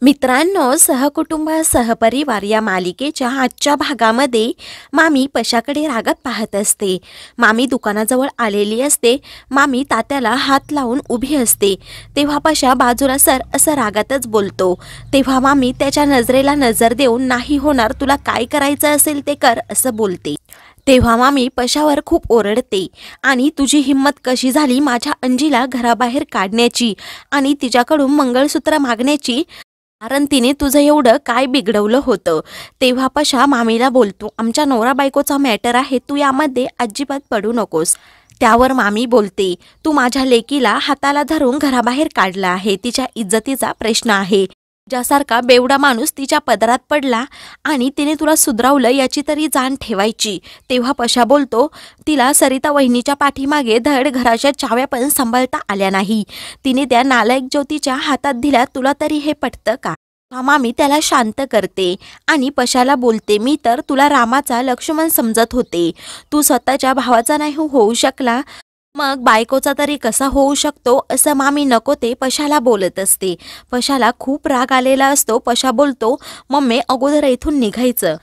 मित्रांनो, सहकुटुंब सहपरिवार या मालिकेच्या आजच्या भागामध्ये मामी पशाकडे रागात पाहत असते. मामी दुकानाजवळ आलेली असते. मामी तात्याला हात लावून उभी असते. तेव्हा पशा बाजूला सर असं रागातच बोलतो. तेव्हा मामी त्याच्या नजरेला नजर देऊन नाही होणार, तुला काय करायचं असेल ते कर असं बोलते. तेव्हा मामी पशावर खूप ओरडते आणि तुझी हिंमत कशी झाली माझ्या अंजीला घराबाहेर काढण्याची आणि तिच्याकडून मंगळसूत्र मागण्याची, कारण तिने तुझं एवढं काय बिघडवलं होतं. तेव्हा पशा मामीला बोलतो, आमच्या नवरा बायकोचा मॅटर आहे, तू यामध्ये अजिबात पडू नकोस. त्यावर मामी बोलते, तू माझ्या लेकीला हाताला धरून घराबाहेर काढला आहे, तिच्या इज्जतीचा प्रश्न आहे. ज्यासारखा बेवडा माणूस तिच्या पदरात पडला आणि तिने तुला सुधरवलं याची तरी जाण ठेवायची. तेव्हा पशा बोलतो, तिला सरिता वहिनीच्या पाठीमागे धड घराच्या चाव्या पण सांभाळता आल्या नाही, तिने त्या नालायक ज्योतीच्या हातात दिल्या, तुला तरी हे पटतं का? मामी त्याला शांत करते आणि पशाला बोलते, मी तर तुला रामाचा लक्ष्मण समजत होते, तू स्वतःच्या भावाचा नाही होऊ शकला, मग बायकोचा तरी कसा होऊ शकतो असं मामी नको ते पशाला बोलत असते. पशाला खूप राग आलेला असतो. पशा बोलतो, मम्मी अगोदर इथून निघायचं.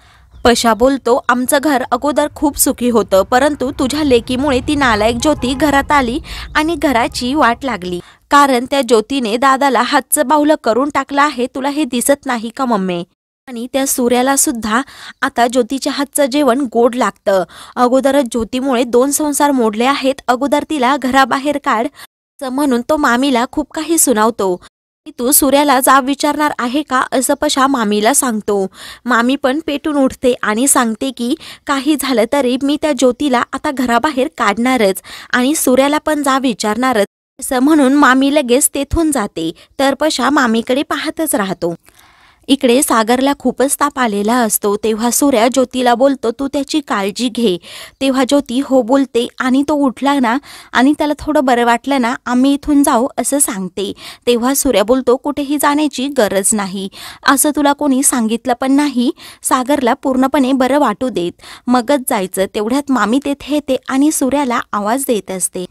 पशा बोलतो, आमचं घर अगोदर खूप सुखी होतं, परंतु तुझ्या लेकीमुळे ती नालायक ज्योती घरात आली आणि घराची वाट लागली, कारण त्या ज्योतीने दादाला हातचं बाहुलं करून टाकलं आहे. तुला हे दिसत नाही का मम्मी? आणि त्या सूर्याला सुद्धा आता ज्योतीच्या हातचं जेवण गोड लागतं. अगोदरच ज्योतीमुळे 2 संसार मोडले आहेत, अगोदर तिला घराबाहेर काढ असं म्हणून तो मामीला खूप काही सुनावतो. तू सूर्याला जाब विचारणार आहे का असं पशा मामीला सांगतो. मामी पण पेटून उठते आणि सांगते की काही झालं तरी मी त्या ज्योतीला आता घराबाहेर काढणारच आणि सूर्याला पण जाब विचारणारच असं म्हणून मामी लगेच तेथून जाते. तर पशा मामीकडे पाहतच राहतो. इकडे सागरला खूपच ताप आलेला असतो. तेव्हा सूर्या ज्योतीला बोलतो, तू त्याची काळजी घे. तेव्हा ज्योती हो बोलते आणि तो उठला ना आणि त्याला थोडं बरं वाटलं ना, आम्ही इथून जाऊ असं सांगते. तेव्हा सूर्या बोलतो, कुठेही जाण्याची गरज नाही, असं तुला कोणी सांगितलं पण नाही, सागरला पूर्णपणे बरं वाटू देत, मगच जायचं. तेवढ्यात मामी तेथे येते आणि सूर्याला आवाज देत असते.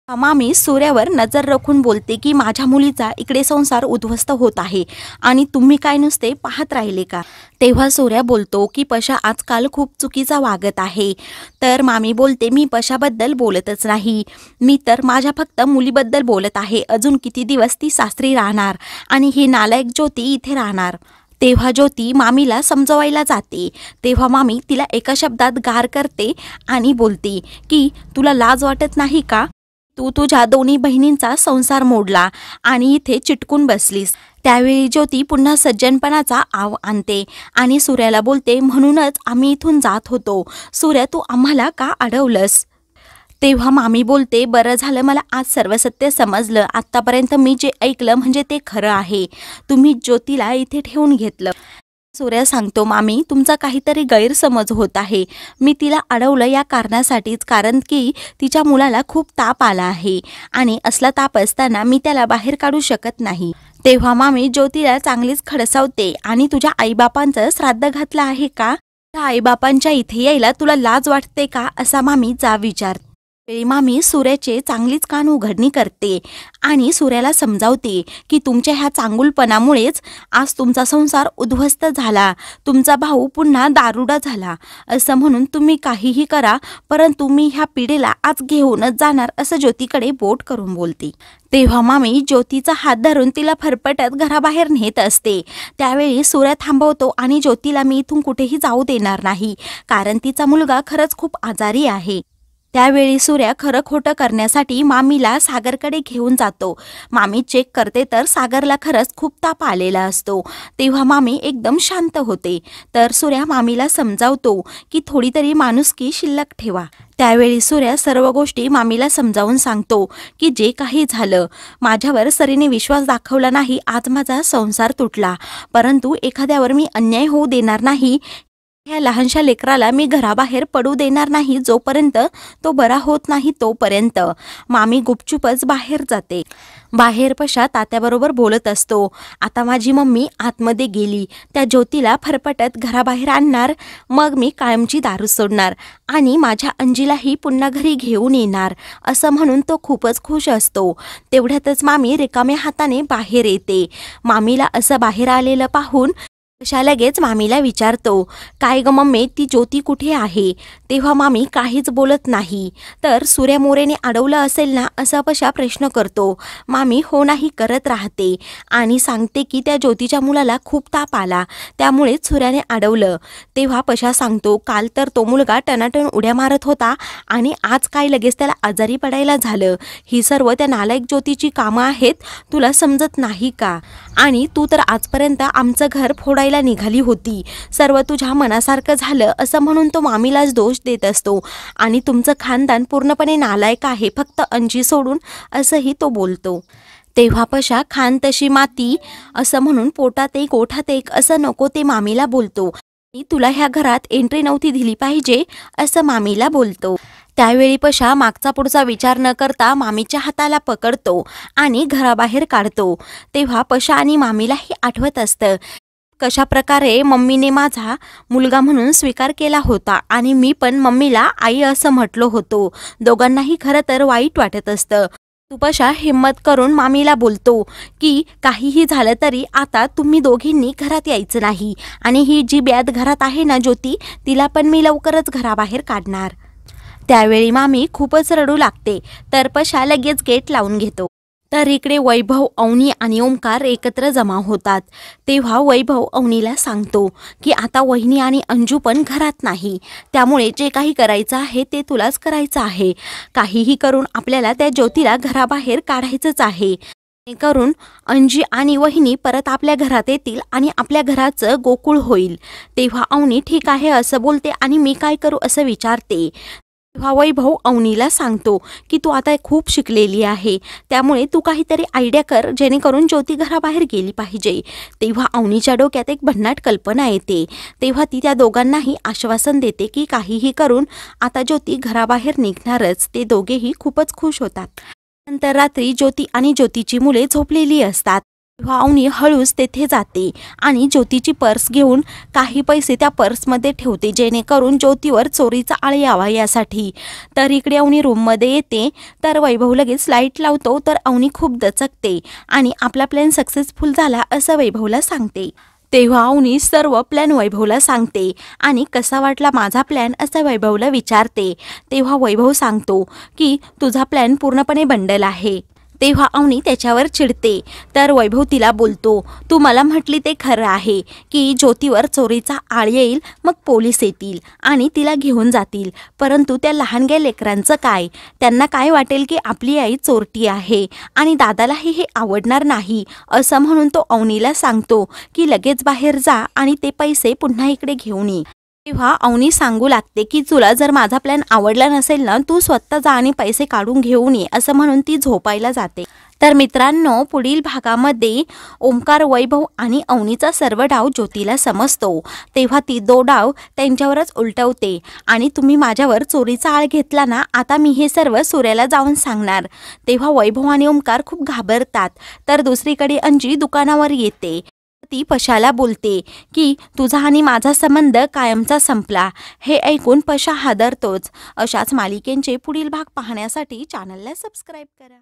मामी सूर्यावर नजर राखून बोलते की माझ्या मुलीचा इकडे संसार उद्ध्वस्त होत आहे आणि तुम्ही काय नुसते पाहत राहिले का? तेव्हा सूर्या बोलतो की पशा आजकाल खूप चुकीचा वागत आहे. तर मामी बोलते, मी पशाबद्दल बोलतच नाही, मी तर माझ्या फक्त मुलीबद्दल बोलत आहे. अजून किती दिवस ती सासरी राहणार आणि ही नालायक ज्योती इथे राहणार? तेव्हा ज्योती मामीला समजवायला जाते. तेव्हा मामी तिला एका शब्दात गार करते आणि बोलते की तुला लाज वाटत नाही का? तू तुझ्या दोन्ही बहिणींचा संसार मोडला आणि इथे चिटकून बसलीस. त्यावेळी ज्योती पुन्हा सज्जनपणाचा आव आणते आणि सूर्याला बोलते, म्हणूनच आम्ही इथून जात होतो. सूर्या, तू आम्हाला का अडवलंस? तेव्हा मामी बोलते, बरं झालं मला आज सर्व सत्य समजलं. आत्तापर्यंत मी जे ऐकलं म्हणजे ते खरं आहे. तुम्ही ज्योतीला इथे ठेवून घेतलं. सूर्या सांगतो, मामी तुमचा काहीतरी गैरसमज होत आहे. मी तिला अडवलं या कारणासाठीच, कारण की तिच्या मुलाला खूप ताप आला आहे आणि असला ताप असताना मी त्याला बाहेर काढू शकत नाही. तेव्हा मामी ज्योतीला चांगलीच खडसावते आणि तुझ्या आईबापांचं श्राद्ध घातलं आहे का? त्या आईबापांच्या इथे यायला तुला लाज वाटते का असा मामी जाब विचारते. मामी सूर्याचे चांगलीच कान उघडणी करते आणि सूर्याला समजावते की तुमच्या ह्या चांगुलपणामुळेच आज तुमचा संसार उद्ध्वस्त झाला, तुमचा भाऊ पुन्हा दारुडा झाला. असं म्हणून तुम्ही काहीही करा, परंतु मी ह्या पिढीला आज घेऊनच जाणार असं ज्योतीकडे बोट करून बोलते. तेव्हा मामी ज्योतीचा हात धरून तिला फरफटत घराबाहेर नेत असते. त्यावेळी सूर्या थांबवतो आणि ज्योतीला मी इथून कुठेही जाऊ देणार नाही, कारण तिचा मुलगा खरंच खूप आजारी आहे. त्यावेळी सूर्या खरं खोटं करण्यासाठी मामीला सागरकडे घेऊन जातो. मामी चेक करते तर सागरला खरंच खूप ताप आलेला असतो. तेव्हा मामी एकदम शांत होते. तर सूर्या मामीला समजावतो की थोडी तरी माणुसकी शिल्लक ठेवा. त्यावेळी सूर्या सर्व गोष्टी मामीला समजावून सांगतो की जे काही झालं, माझ्यावर सरीने विश्वास दाखवला नाही, आज माझा संसार तुटला, परंतु एखाद्यावर मी अन्याय होऊ देणार नाही ह्या लहानशा लेकराला मी घराबाहेर पडू देणार नाही जोपर्यंत तो बरा होत नाही तोपर्यंत. मामी गुपचूपच बाहेर जाते. बाहेर पशा तात्याबरोबर बोलत असतो. आता माझी मम्मी आतमध्ये गेली, त्या ज्योतीला फरफटत घराबाहेर आणणार, मग मी कायमची दारू सोडणार आणि माझ्या अंजीलाही पुन्हा घरी घेऊन येणार असं म्हणून तो खूपच खुश असतो. तेवढ्यातच मामी रिकाम्या हाताने बाहेर येते. मामीला असं बाहेर आलेलं पाहून पशा लगेच मामीला विचारतो, काय ग मम्मी, ती ज्योती कुठे आहे? तेव्हा मामी काहीच बोलत नाही. तर सूर्या मोरेने अडवलं असेल ना असा पशा प्रश्न करतो. मामी हो नाही करत राहते आणि सांगते की त्या ज्योतीच्या मुलाला खूप ताप आला, त्यामुळेच सूर्याने अडवलं. तेव्हा पशा सांगतो, काल तर तो मुलगा टनाटन उड्या मारत होता आणि आज काय लगेच त्याला आजारी पडायला झालं. ही सर्व त्या नालायक ज्योतीची कामं आहेत, तुला समजत नाही का? आणि तू तर आजपर्यंत आमचं घर फोडायला निघाली होती. सर्व तुझ्या मनासारखं झालं असं म्हणून तो मामीलाच दोष देत असतो आणि तुमचं खानदान पूर्णपणे नालायक आहे, फक्त अंजी सोडून, असंही तो बोलतो. तेव्हा पशा खान तशी माती असं म्हणून पोटात एक ओठात एक असं नको ते मामीला बोलतो. तुला ह्या घरात एंट्री नव्हती दिली पाहिजे असं मामीला बोलतो. त्यावेळी पशा मागचा पुढचा विचार न करता मामीच्या हाताला पकडतो आणि घराबाहेर काढतो. तेव्हा पशा आणि मामीलाही आठवत असतं कशा प्रकारे मम्मीने माझा मुलगा म्हणून स्वीकार केला होता आणि मी पण मम्मीला आई असं म्हटलो होतो. दोघांनाही खरं तर वाईट वाटत असतं. पशा हिम्मत करून मामीला बोलतो की काहीही झालं तरी आता तुम्ही दोघींनी घरात यायचं नाही आणि ही जी ब्याद घरात आहे ना ज्योती, तिला पण मी लवकरच घराबाहेर काढणार. त्यावेळी मामी खूपच रडू लागते. तर पशा लगेच गेट लावून घेतो. तर इकडे वैभव, अवनी आणि ओमकार एकत्र जमा होतात. तेव्हा वैभव अवनीला सांगतो की आता वहिनी आणि अंजू पण घरात नाही, त्यामुळे जे काही करायचं आहे ते तुलाच करायचं आहे. काहीही करून आपल्याला त्या ज्योतीला घराबाहेर काढायचंच आहे, करून अंजी आणि वहिनी परत आपल्या घरात येतील आणि आपल्या घराचं गोकुळ होईल. तेव्हा अवनी ठीक आहे असं बोलते आणि मी काय करू असं विचारते. तेव्हा वैभव अवनीला सांगतो की तू आता खूप शिकलेली आहे, त्यामुळे तू काहीतरी आयडिया कर जेणेकरून ज्योती घराबाहेर गेली पाहिजे. तेव्हा अवनीच्या डोक्यात एक भन्नाट कल्पना येते. तेव्हा ती त्या दोघांनाही आश्वासन देते की काहीही करून आता ज्योती घराबाहेर निघणारच. ते दोघेही खूपच खुश होतात. नंतर रात्री ज्योती आणि ज्योतीची मुले झोपलेली असतात. तेव्हा अवनी हळूच तेथे जाते आणि ज्योतीची पर्स घेऊन काही पैसे त्या पर्समध्ये ठेवते जेणेकरून ज्योतीवर चोरीचा आळ यावा यासाठी. तर इकडे अवनी रूममध्ये येते. तर वैभव लगेच लाईट लावतो. तर अवनी खूप दचकते आणि आपला प्लॅन सक्सेसफुल झाला असं वैभवला सांगते. तेव्हा अवनी सर्व प्लॅन वैभवला सांगते आणि कसा वाटला माझा प्लॅन असं वैभवला विचारते. तेव्हा वैभव सांगतो की तुझा प्लॅन पूर्णपणे बंडल आहे. तेव्हा अवनी त्याच्यावर चिडते. तर वैभव तिला बोलतो, तू मला म्हटली ते खरं आहे की ज्योतीवर चोरीचा आळ येईल, मग पोलीस येतील आणि तिला घेऊन जातील, परंतु त्या लहानग्या लेकरांचं काय? त्यांना काय वाटेल की आपली आई चोरटी आहे आणि दादालाही हे आवडणार नाही असं म्हणून तो अवनीला सांगतो की लगेच बाहेर जा आणि ते पैसे पुन्हा इकडे घेऊन ये. तेव्हा अवनी सांगू लागते की तुला जर माझा प्लॅन आवडला नसेल ना, तू स्वतः जा आणि पैसे काढून घेऊन ये असं म्हणून ती झोपायला जाते. तर मित्रांनो, पुढील भागामध्ये ओमकार, वैभव आणि अवनीचा सर्व डाव ज्योतीला समजतो. तेव्हा ती डाव त्यांच्यावरच उलटवते आणि तुम्ही माझ्यावर चोरीचा आळ घेतला ना, आता मी हे सर्व सूर्याला जाऊन सांगणार. तेव्हा वैभव आणि ओमकार खूप घाबरतात. तर दुसरीकडे अंजी दुकानावर येते. ती पशाला बोलते की तुझा आणि माझा संबंध कायमचा संपला. हे ऐकून पशा हादरतोच. अशाच मालिकेंचे पुढील भाग पाहण्यासाठी चॅनलला सबस्क्राईब करा.